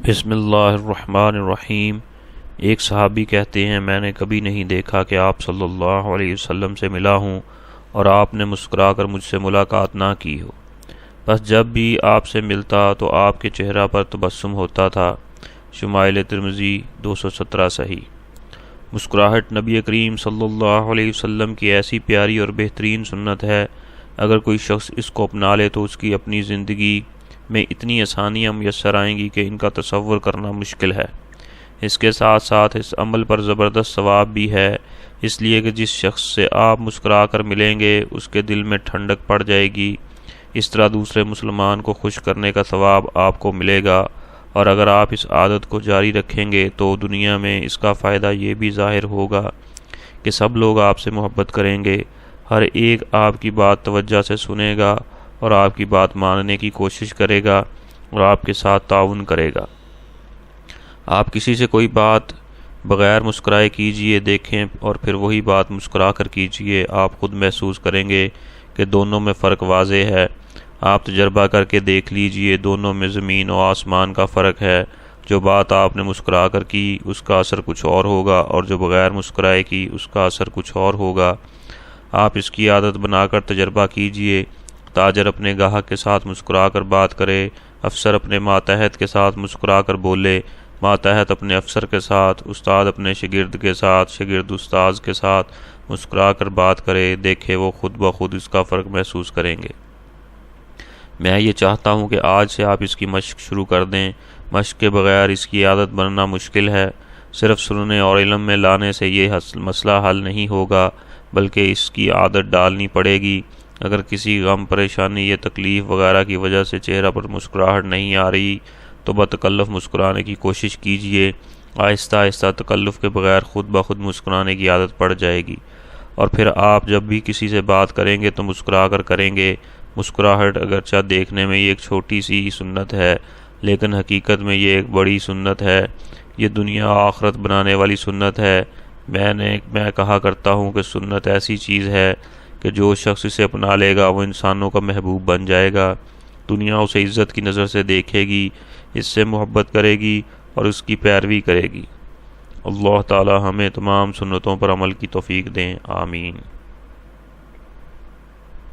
بسم اللہ الرحمن الرحیم۔ ایک صحابی کہتے ہیں میں نے کبھی نہیں دیکھا کہ آپ صلی اللہ علیہ وسلم سے ملا ہوں اور آپ نے مسکرا کر مجھ سے ملاقات نہ کی ہو، بس جب بھی آپ سے ملتا تو آپ کے چہرہ پر تبسم ہوتا تھا۔ شمائل ترمذی 217 صحیح۔ مسکراہٹ نبی کریم صلی اللہ علیہ وسلم کی ایسی پیاری اور بہترین سنت ہے، اگر کوئی شخص اس کو اپنا لے تو اس کی اپنی زندگی میں اتنی آسانیاں میسر آئیں گی کہ ان کا تصور کرنا مشکل ہے۔ اس کے ساتھ ساتھ اس عمل پر زبردست ثواب بھی ہے، اس لیے کہ جس شخص سے آپ مسکرا کر ملیں گے اس کے دل میں ٹھنڈک پڑ جائے گی۔ اس طرح دوسرے مسلمان کو خوش کرنے کا ثواب آپ کو ملے گا، اور اگر آپ اس عادت کو جاری رکھیں گے تو دنیا میں اس کا فائدہ یہ بھی ظاہر ہوگا کہ سب لوگ آپ سے محبت کریں گے، ہر ایک آپ کی بات توجہ سے سنے گا اور آپ کی بات ماننے کی کوشش کرے گا اور آپ کے ساتھ تعاون کرے گا۔ آپ کسی سے کوئی بات بغیر مسکرائے کیجئے دیکھیں اور پھر وہی بات مسکرا کر کیجئے، آپ خود محسوس کریں گے کہ دونوں میں فرق واضح ہے۔ آپ تجربہ کر کے دیکھ لیجئے، دونوں میں زمین و آسمان کا فرق ہے۔ جو بات آپ نے مسکرا کر کی اس کا اثر کچھ اور ہوگا، اور جو بغیر مسکرائے کی اس کا اثر کچھ اور ہوگا۔ آپ اس کی عادت بنا کر تجربہ کیجئے۔ تاجر اپنے گاہک کے ساتھ مسکرا کر بات کرے، افسر اپنے ماتحت کے ساتھ مسکرا کر بولے، ماتحت اپنے افسر کے ساتھ، استاد اپنے شاگرد کے ساتھ، شاگرد استاذ کے ساتھ مسکرا کر بات کرے، دیکھے وہ خود بخود اس کا فرق محسوس کریں گے۔ میں یہ چاہتا ہوں کہ آج سے آپ اس کی مشق شروع کر دیں۔ مشق کے بغیر اس کی عادت بننا مشکل ہے۔ صرف سننے اور علم میں لانے سے یہ مسئلہ حل نہیں ہوگا، بلکہ اس کی عادت ڈالنی پڑے گی۔ اگر کسی غم، پریشانی یا تکلیف وغیرہ کی وجہ سے چہرہ پر مسکراہٹ نہیں آ رہی تو بتکلف مسکرانے کی کوشش کیجیے۔ آہستہ آہستہ تکلف کے بغیر خود بخود مسکرانے کی عادت پڑ جائے گی، اور پھر آپ جب بھی کسی سے بات کریں گے تو مسکرا کر کریں گے۔ مسکراہٹ اگرچہ دیکھنے میں یہ ایک چھوٹی سی سنت ہے، لیکن حقیقت میں یہ ایک بڑی سنت ہے۔ یہ دنیا و آخرت بنانے والی سنت ہے۔ میں کہا کرتا ہوں کہ سنت ایسی چیز ہے کہ جو شخص اسے اپنا لے گا وہ انسانوں کا محبوب بن جائے گا۔ دنیا اسے عزت کی نظر سے دیکھے گی، اس سے محبت کرے گی اور اس کی پیروی کرے گی۔ اللہ تعالی ہمیں تمام سنتوں پر عمل کی توفیق دیں، آمین۔